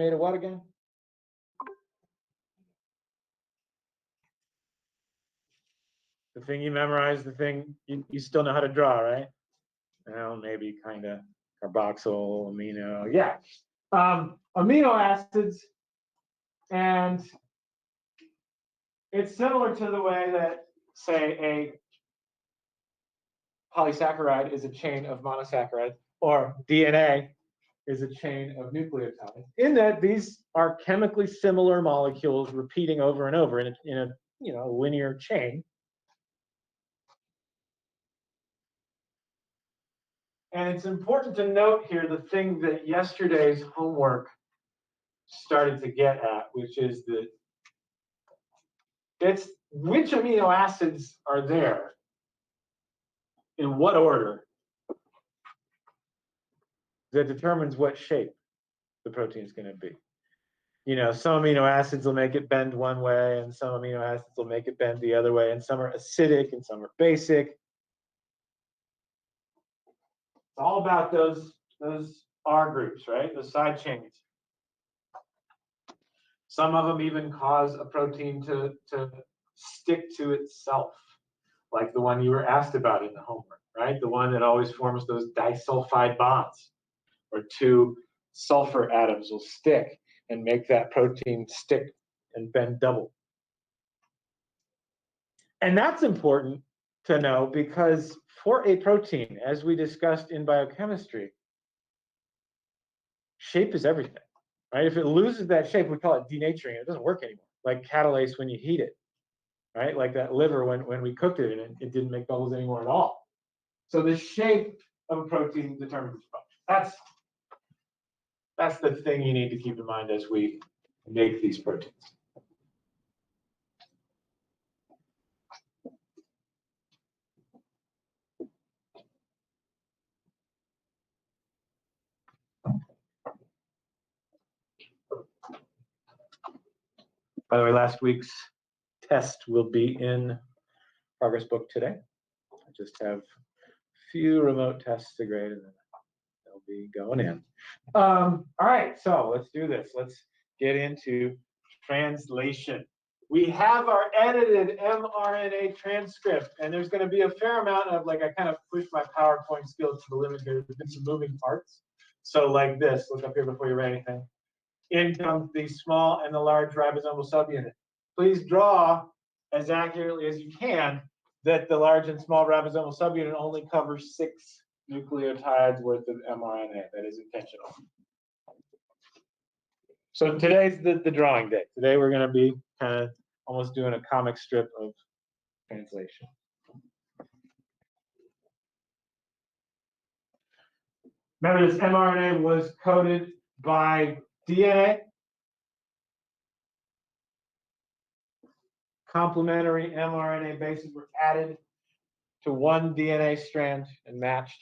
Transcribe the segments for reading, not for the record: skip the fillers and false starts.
made of what again? The thing you memorized, the thing you still know how to draw, right? Well, maybe kind of carboxyl, amino, yeah. Amino acids, and it's similar to the way that, say, a polysaccharide is a chain of monosaccharides, or DNA is a chain of nucleotides, in that these are chemically similar molecules repeating over and over in a linear chain. And it's important to note here the thing that yesterday's homework started to get at, which is that it's which amino acids are there, in what order, that determines what shape the protein is going to be. Some amino acids will make it bend one way, and some amino acids will make it bend the other way, and some are acidic and some are basic. It's all about those R groups, right? The side chains. Some of them even cause a protein to stick to itself, like the one you were asked about in the homework, right? The one that always forms those disulfide bonds, where two sulfur atoms will stick and make that protein stick and bend double. And that's important to know because for a protein, as we discussed in biochemistry, shape is everything, right? If it loses that shape, we call it denaturing. It doesn't work anymore, like catalase when you heat it, right? Like that liver when we cooked it and it didn't make bubbles anymore at all. So the shape of a protein determines its function. That's the thing you need to keep in mind as we make these proteins. By the way, last week's test will be in Progress Book today. I just have a few remote tests to grade, and then they'll be going in. All right, so let's do this. Let's get into translation. We have our edited mRNA transcript, and there's going to be a fair amount of, I kind of pushed my PowerPoint skills to the limit here. There's been some moving parts. So like this, look up here before you write anything. In comes the small and the large ribosomal subunit. Please draw as accurately as you can that the large and small ribosomal subunit only covers 6 nucleotides worth of mRNA. That is intentional. So today's the drawing day. Today we're going to be kind of almost doing a comic strip of translation. Remember, this mRNA was coded by DNA. Complementary mRNA bases were added to one DNA strand and matched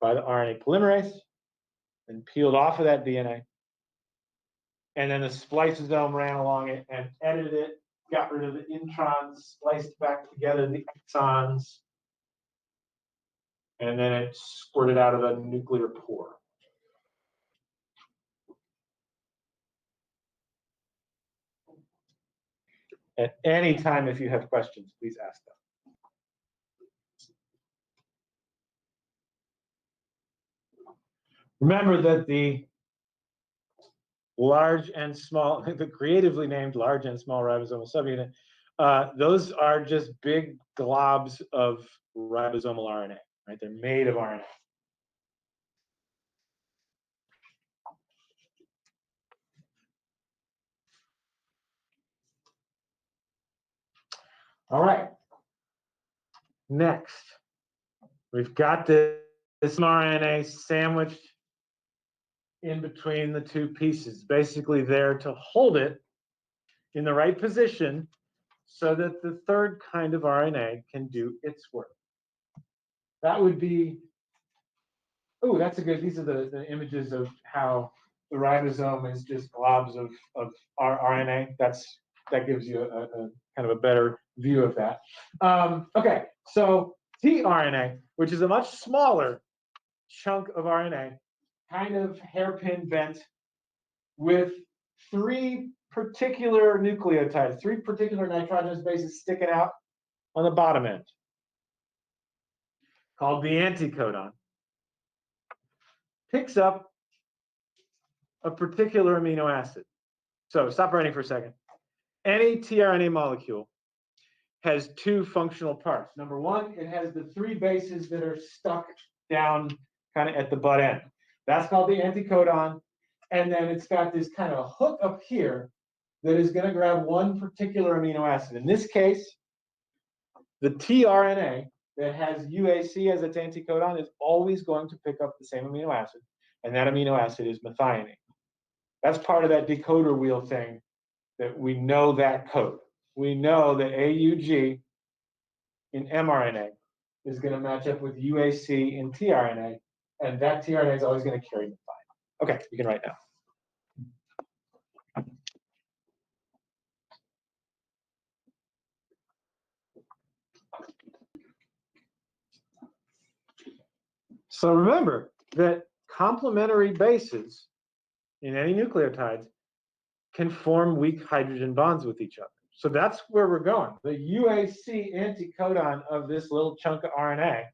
by the RNA polymerase and peeled off of that DNA. And then the spliceosome ran along it and edited it, got rid of the introns, spliced back together the exons, and then it squirted out of a nuclear pore. At any time, if you have questions, please ask them. Remember that the large and small, the creatively named large and small ribosomal subunit, those are just big globs of ribosomal RNA, right? They're made of RNA. All right. Next, we've got this mRNA sandwiched in between the two pieces, basically there to hold it in the right position so that the third kind of RNA can do its work. That would be, oh, that's a good, these are the images of how the ribosome is just globs of RNA. That gives you a kind of a better view of that. Okay, so tRNA, which is a much smaller chunk of RNA, kind of hairpin bent with three particular nucleotides, three particular nitrogenous bases sticking out on the bottom end, called the anticodon, picks up a particular amino acid. So stop writing for a second. Any tRNA molecule has two functional parts. Number one, it has the three bases that are stuck down kind of at the butt end. That's called the anticodon. And then it's got this kind of hook up here that is going to grab one particular amino acid. In this case, the tRNA that has UAC as its anticodon is always going to pick up the same amino acid, and that amino acid is methionine. That's part of that decoder wheel thing that we know that code. We know that AUG in mRNA is going to match up with UAC in tRNA, and that tRNA is always going to carry methionine. Okay, you can write now. So remember that complementary bases in any nucleotides can form weak hydrogen bonds with each other. So that's where we're going. The UAC anticodon of this little chunk of RNA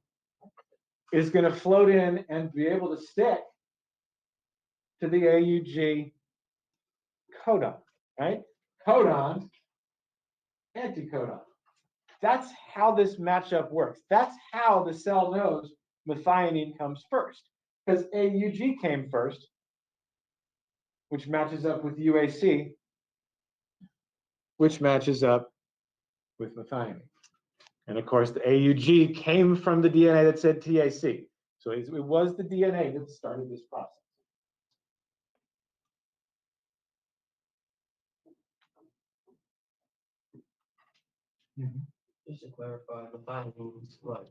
is going to float in and be able to stick to the AUG codon, right? Codon, anticodon. That's how this matchup works. That's how the cell knows methionine comes first, because AUG came first, which matches up with UAC, which matches up with methionine. And of course, the AUG came from the DNA that said TAC. So it was the DNA that started this process. Just to clarify, methionine means what?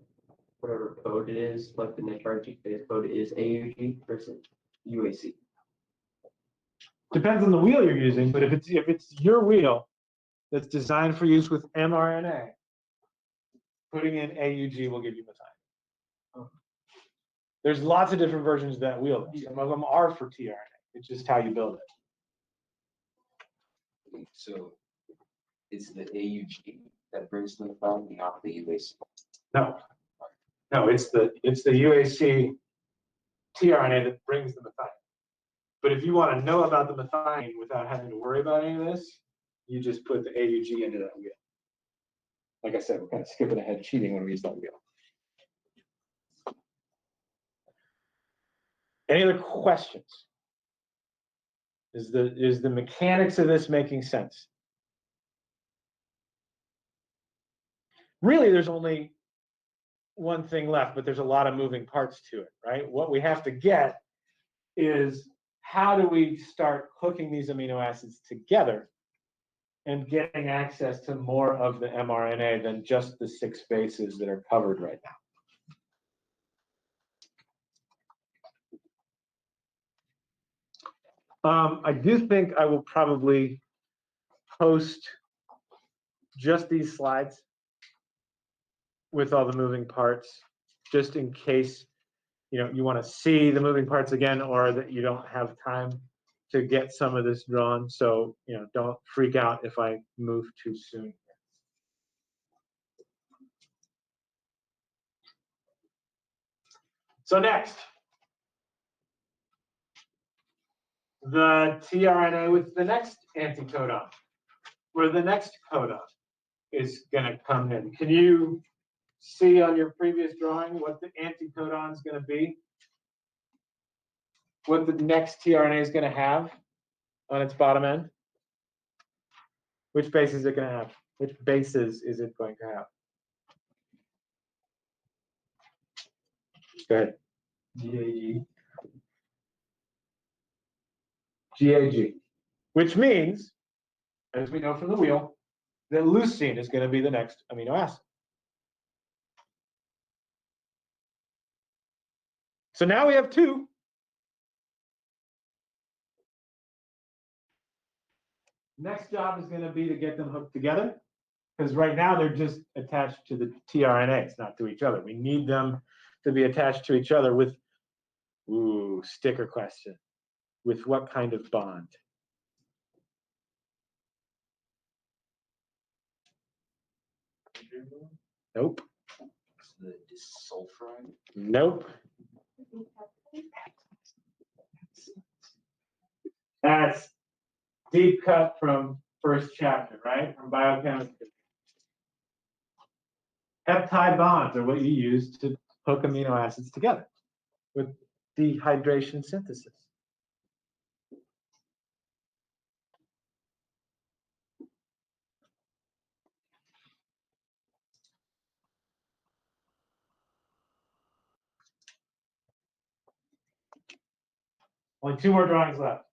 Whatever code it is, like the nitrogen base code is AUG versus UAC. Depends on the wheel you're using, but if it's your wheel that's designed for use with mRNA, putting in AUG will give you methionine. There's lots of different versions of that wheel. Some of them are for tRNA. It's just how you build it. So it's the AUG that brings the methionine, not the UAC. No, it's the UAC tRNA that brings the methionine. But if you want to know about the methionine without having to worry about any of this, you just put the AUG into that wheel. Like I said, we're kind of skipping ahead, cheating when we use that wheel. Any other questions? Is the mechanics of this making sense? Really, there's only one thing left, but there's a lot of moving parts to it, right? What we have to get is, how do we start hooking these amino acids together and getting access to more of the mRNA than just the 6 bases that are covered right now? I do think I will probably post just these slides with all the moving parts, just in case you want to see the moving parts again, or that you don't have time to get some of this drawn. So don't freak out if I move too soon. So next, the tRNA with the next anticodon, where the next codon is going to come in. Can you see on your previous drawing what the anticodon is going to be? What the next tRNA is going to have on its bottom end? Which base is it going to have? Which bases is it going to have? Go ahead. GAG. Which means, as we know from the wheel, that leucine is going to be the next amino acid. So now we have 2. Next job is going to be to get them hooked together, because right now they're just attached to the tRNAs, not to each other. We need them to be attached to each other with, sticker question. with what kind of bond? Nope. The disulfide. Nope. That's deep cut from first chapter, right? From biochemistry. Peptide bonds are what you use to hook amino acids together with dehydration synthesis. Only 2 more drawings left,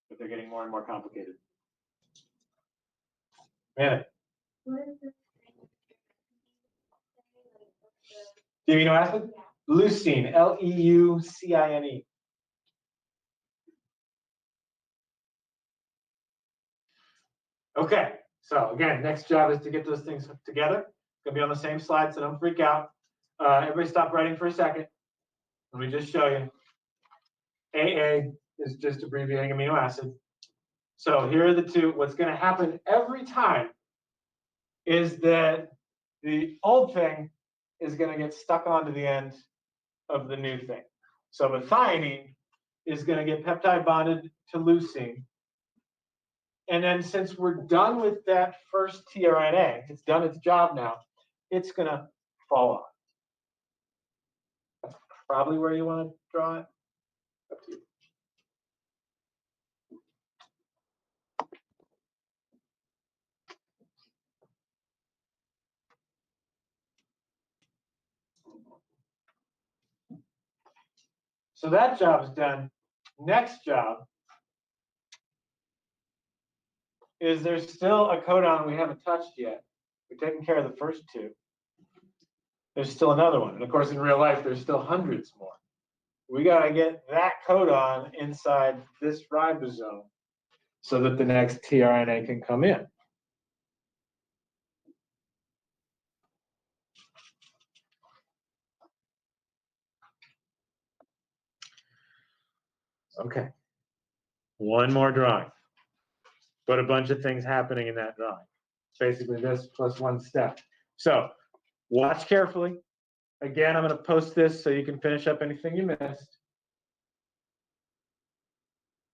but they're getting more and more complicated. Man, the amino acid? Leucine, Leucine. Okay, so again, next job is to get those things hooked together. It's gonna be on the same slide, so don't freak out. Everybody stop writing for a second. Let me just show you. AA is just abbreviating amino acid. So here are the 2. What's gonna happen every time is that the old thing is gonna get stuck onto the end of the new thing. So methionine is gonna get peptide bonded to leucine. And then since we're done with that first tRNA, it's done its job now, it's going to fall off. That's probably where you want to draw it. Up to you. So that job is done. Next job is there's still a codon we haven't touched yet. We've taken care of the first 2. There's still another one. And of course, in real life, there's still hundreds more. We got to get that codon inside this ribosome so that the next tRNA can come in. Okay. One more drawing, but a bunch of things happening in that drawing. Basically this plus 1 step. So watch carefully. Again, I'm going to post this so you can finish up anything you missed.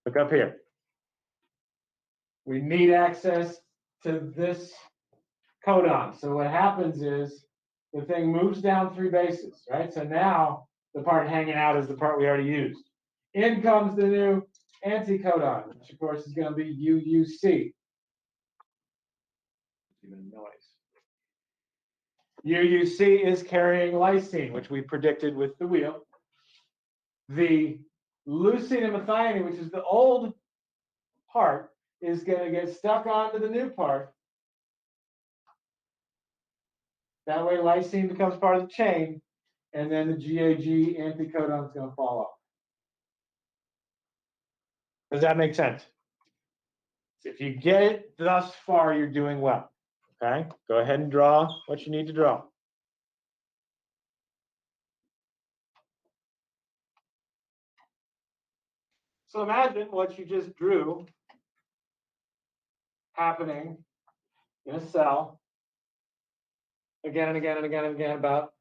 Look up here. We need access to this codon. So what happens is the thing moves down 3 bases, right? So now the part hanging out is the part we already used. In comes the new anticodon, which of course is going to be UUC. Even noise. UUC is carrying lysine, which we predicted with the wheel. The leucine and methionine, which is the old part, is going to get stuck onto the new part. That way lysine becomes part of the chain, and then the GAG anticodon is going to fall off. Does that make sense? If you get it thus far, you're doing well. Okay, go ahead and draw what you need to draw. So imagine what you just drew happening in a cell again and again and again and again, about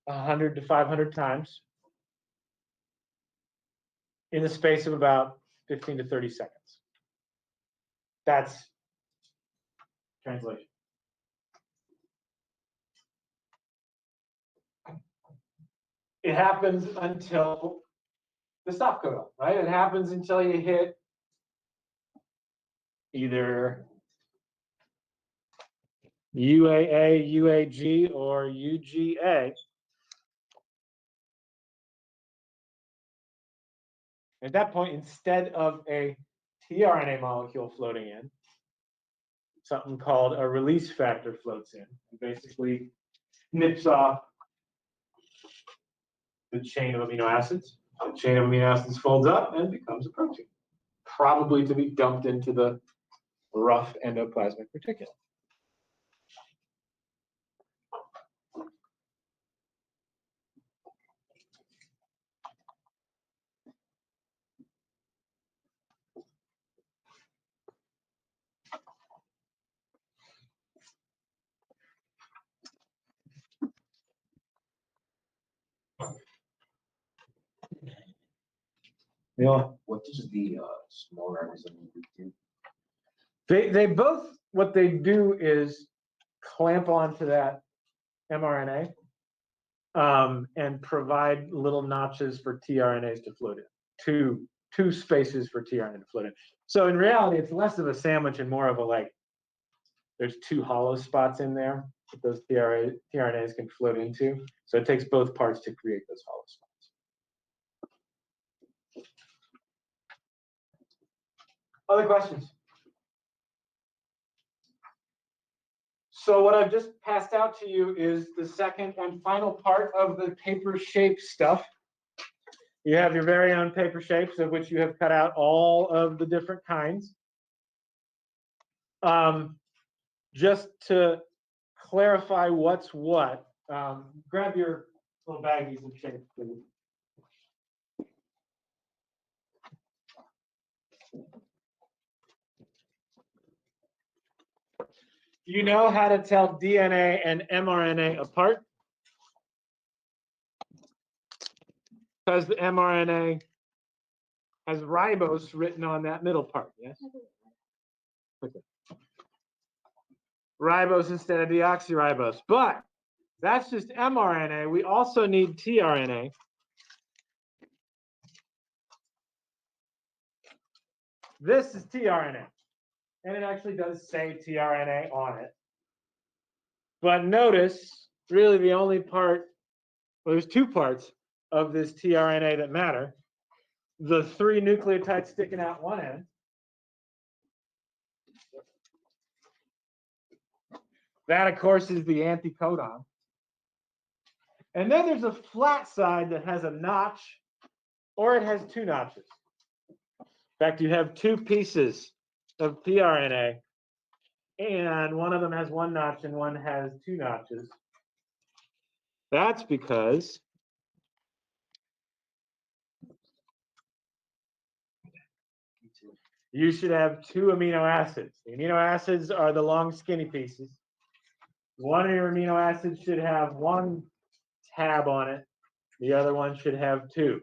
100 to 500 times in the space of about 15 to 30 seconds. That's translation. It happens until the stop codon, right? It happens until you hit either UAA, UAG, or UGA. At that point, instead of a tRNA molecule floating in, something called a release factor floats in and basically nips off the chain of amino acids. The chain of amino acids folds up and becomes a protein, probably to be dumped into the rough endoplasmic reticulum. Yeah. What does the small ribosome do? They both, what they do is clamp onto that mRNA and provide little notches for tRNAs to float in, two spaces for tRNA to float in. So in reality, it's less of a sandwich and more of a like, there's two hollow spots in there that those tRNAs can float into. So it takes both parts to create those hollow spots. Other questions? So what I've just passed out to you is the second and final part of the paper shape stuff. You have your very own paper shapes, of which you have cut out all of the different kinds. Just to clarify what's what, grab your little baggies of shapes, please. You know how to tell DNA and mRNA apart? Because the mRNA has ribose written on that middle part, yes? Okay. Ribose instead of deoxyribose. But that's just mRNA. We also need tRNA. This is tRNA. And it actually does say tRNA on it. But notice, really the only part, well, there's two parts of this tRNA that matter. The 3 nucleotides sticking out one end. That, of course, is the anticodon. And then there's a flat side that has a notch, or it has 2 notches. In fact, you have 2 pieces of tRNA, and one of them has 1 notch and one has 2 notches. That's because you should have 2 amino acids. The amino acids are the long, skinny pieces. One of your amino acids should have 1 tab on it. The other one should have 2.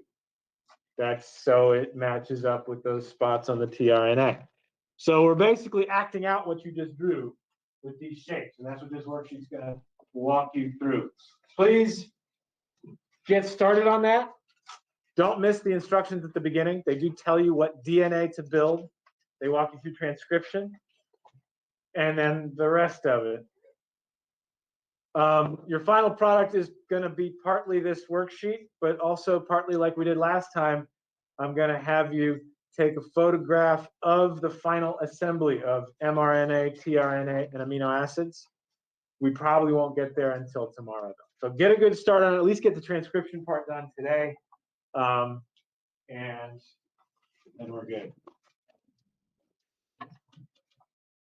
That's so it matches up with those spots on the tRNA. So we're basically acting out what you just drew with these shapes, and that's what this worksheet's going to walk you through. Please get started on that. Don't miss the instructions at the beginning. They do tell you what DNA to build. They walk you through transcription, and then the rest of it. Your final product is going to be partly this worksheet, but also partly like we did last time, I'm going to have you take a photograph of the final assembly of mRNA, tRNA, and amino acids. We probably won't get there until tomorrow, though. So get a good start on it. At least get the transcription part done today, and we're good.